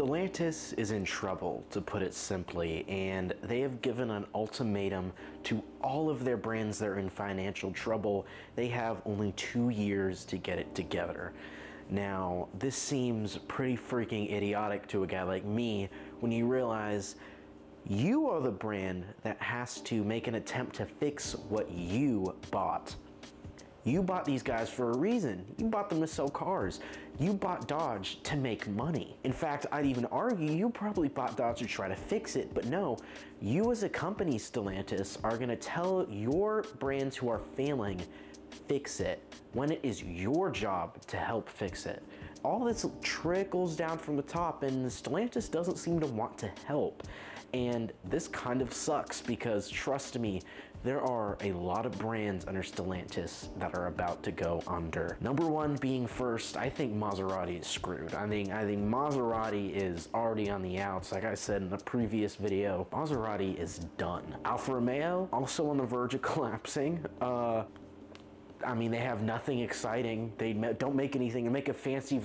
Stellantis is in trouble, to put it simply, and they have given an ultimatum to all of their brands that are in financial trouble. They have only 2 years to get it together. Now, this seems pretty freaking idiotic to a guy like me when you realize you are the brand that has to make an attempt to fix what you bought. You bought these guys for a reason. You bought them to sell cars. You bought Dodge to make money. In fact, I'd even argue you probably bought Dodge to try to fix it, but no, you as a company, Stellantis, are gonna tell your brands who are failing, fix it, when it is your job to help fix it. All this trickles down from the top, and Stellantis doesn't seem to want to help. And this kind of sucks because, trust me, there are a lot of brands under Stellantis that are about to go under. Number one being first, I think Maserati is screwed. I think Maserati is already on the outs. Like I said in the previous video, Maserati is done. Alfa Romeo, also on the verge of collapsing. I mean, they have nothing exciting. They don't make anything. They make a fancy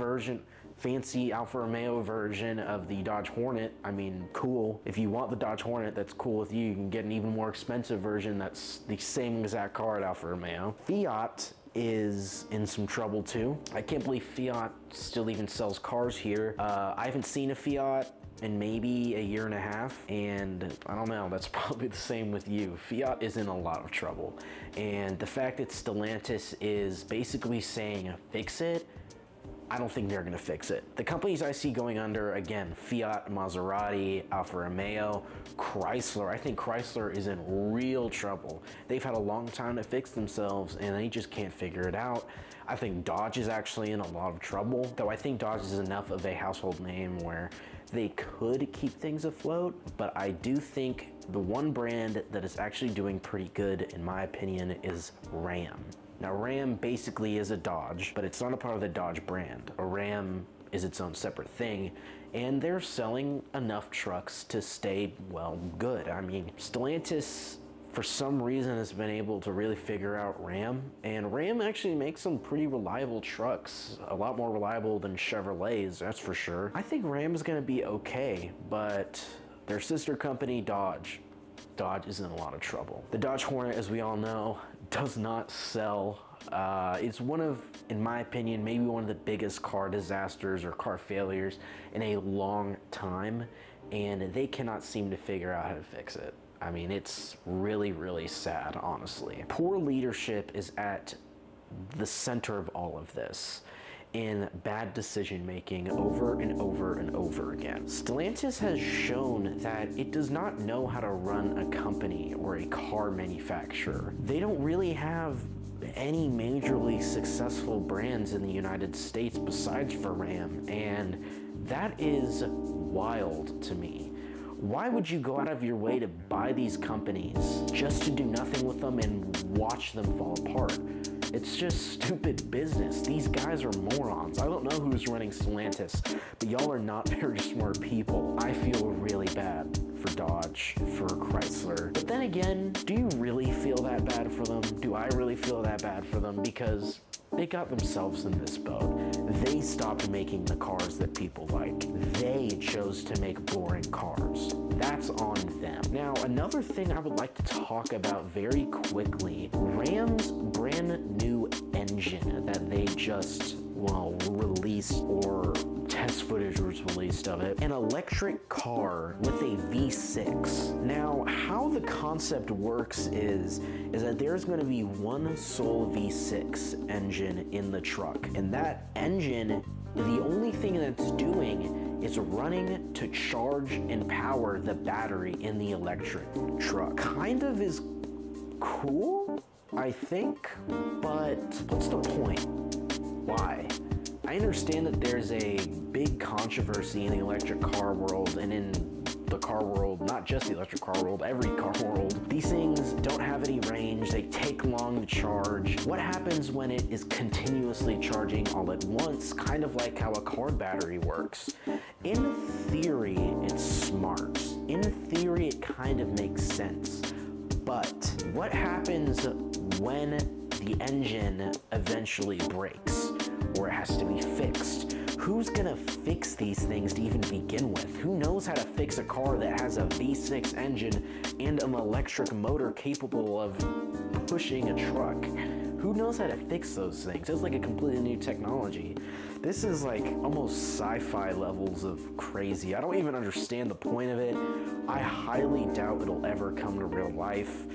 Alfa Romeo version of the Dodge Hornet. I mean, cool. If you want the Dodge Hornet, that's cool with you. You can get an even more expensive version that's the same exact car at Alfa Romeo. Fiat is in some trouble too. I can't believe Fiat still even sells cars here. I haven't seen a Fiat in maybe a year and a half, and I don't know, that's probably the same with you. Fiat is in a lot of trouble, and the fact that Stellantis is basically saying fix it, I don't think they're gonna fix it. The companies I see going under, again, Fiat, Maserati, Alfa Romeo, Chrysler. I think Chrysler is in real trouble. They've had a long time to fix themselves and they just can't figure it out. I think Dodge is actually in a lot of trouble, though I think Dodge is enough of a household name where they could keep things afloat, but I do think the one brand that is actually doing pretty good, in my opinion, is Ram. Now, Ram basically is a Dodge, but it's not a part of the Dodge brand. A Ram is its own separate thing, and they're selling enough trucks to stay, well, good. I mean, Stellantis, for some reason, has been able to really figure out Ram, and Ram actually makes some pretty reliable trucks, a lot more reliable than Chevrolets, that's for sure. I think Ram is gonna be okay, but their sister company, Dodge is in a lot of trouble. The Dodge Hornet, as we all know, does not sell. It's one of, in my opinion, maybe one of the biggest car disasters or car failures in a long time, and they cannot seem to figure out how to fix it. I mean, it's really, really sad, honestly. Poor leadership is at the center of all of this, in bad decision making over and over and over again. Stellantis has shown that it does not know how to run a company or a car manufacturer. They don't really have any majorly successful brands in the United States besides for Ram, and that is wild to me. Why would you go out of your way to buy these companies just to do nothing with them and watch them fall apart? It's just stupid business. These guys are morons. I don't know who's running Stellantis, but y'all are not very smart people. I feel really bad for Dodge, for Chrysler. But then again, do you really feel that bad for them? Do I really feel that bad for them? Because they got themselves in this boat. They stopped making the cars that people like. They chose to make boring cars. That's on them. Now, another thing I would like to talk about very quickly, Ram's brand new engine that they just, well, released, or test footage was released of it, an electric car with a V6. Now, how the concept works is that there's going to be one sole V6 engine in the truck, and that engine, the only thing that's doing is running to charge and power the battery in the electric truck. Kind of is cool, I think, but what's the point? Why? I understand that there's a big controversy in the electric car world and in the car world, not just the electric car world, every car world. These things don't have any range, they take long to charge. What happens when it is continuously charging all at once, kind of like how a car battery works? In theory, it's smart. In theory, it kind of makes sense. But what happens when the engine eventually breaks, or it has to be fixed? Who's gonna fix these things to even begin with? Who knows how to fix a car that has a V6 engine and an electric motor capable of pushing a truck? Who knows how to fix those things? It's like a completely new technology. This is like almost sci-fi levels of crazy. I don't even understand the point of it. I highly doubt it'll ever come to real life.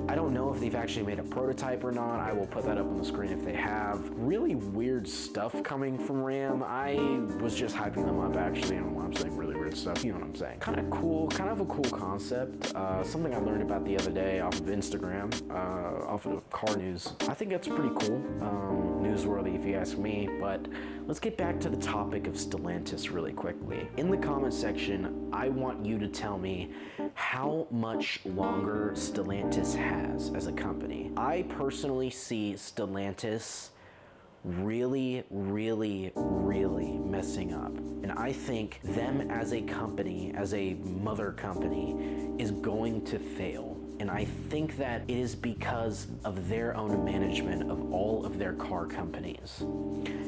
I don't know if they've actually made a prototype or not. I will put that up on the screen if they have. Really weird stuff coming from Ram. I was just hyping them up actually. I don't know why I'm saying really weird stuff. You know what I'm saying. Kind of cool, kind of a cool concept. Something I learned about the other day off of Instagram, off of car news. I think that's pretty cool. Newsworthy if you ask me, but let's get back to the topic of Stellantis really quickly. In the comment section, I want you to tell me how much longer Stellantis has as a company. I personally see Stellantis really messing up. And I think them as a company, as a mother company, is going to fail. And I think that it is because of their own management of all of their car companies.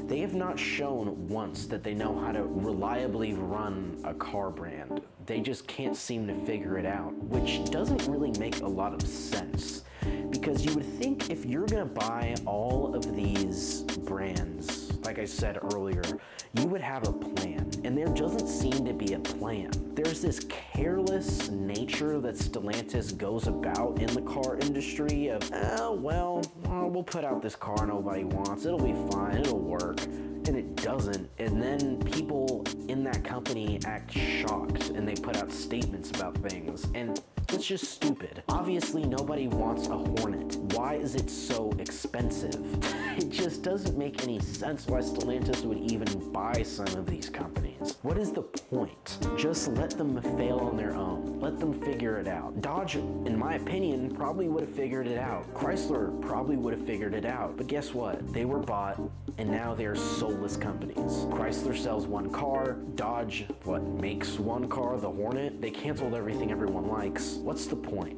They have not shown once that they know how to reliably run a car brand. They just can't seem to figure it out, which doesn't really make a lot of sense. Because you would think if you're gonna buy all of these brands, like I said earlier, you would have a plan, and there doesn't seem to be a plan. There's this careless nature that Stellantis goes about in the car industry of, we'll put out this car nobody wants, it'll be fine, it'll work, and it doesn't. And then people in that company act shocked, and they put out statements about things, and it's just stupid. Obviously, nobody wants a Hornet. Why is it so expensive? It just doesn't make any sense why Stellantis would even buy some of these companies. What is the point? Just let them fail on their own. Let them figure it out. Dodge, in my opinion, probably would have figured it out. Chrysler probably would have figured it out. But guess what? They were bought, and now they're soulless companies. Chrysler sells one car. Dodge, makes one car, the Hornet? They canceled everything everyone likes. What's the point?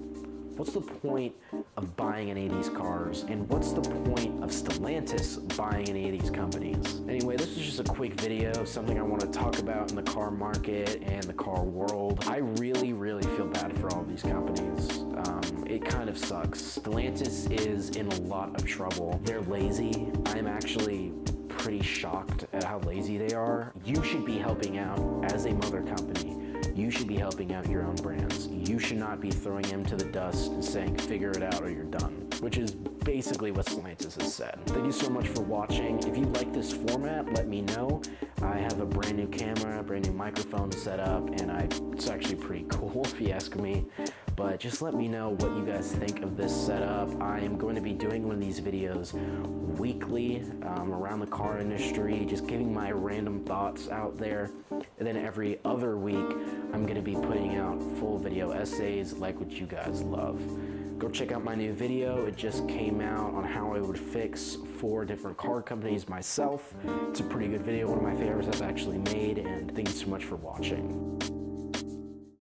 What's the point of buying any of these cars? And what's the point of Stellantis buying any of these companies? Anyway, this is just a quick video of something I want to talk about in the car market and the car world. I really feel bad for all these companies. It kind of sucks. Stellantis is in a lot of trouble. They're lazy. I'm actually pretty shocked at how lazy they are. You should be helping out as a mother company. You should be helping out your own brands. You should not be throwing them to the dust and saying, figure it out or you're done, which is basically what Stellantis has said. Thank you so much for watching. If you like this format, let me know. I have a brand new camera, a brand new microphone set up, and it's actually pretty cool if you ask me. But just let me know what you guys think of this setup. I am going to be doing one of these videos weekly around the car industry, just giving my random thoughts out there. And then every other week, I'm going to be putting out full video essays like what you guys love. Go check out my new video. It just came out on how I would fix 4 different car companies myself. It's a pretty good video, one of my favorites I've actually made, and thank you so much for watching.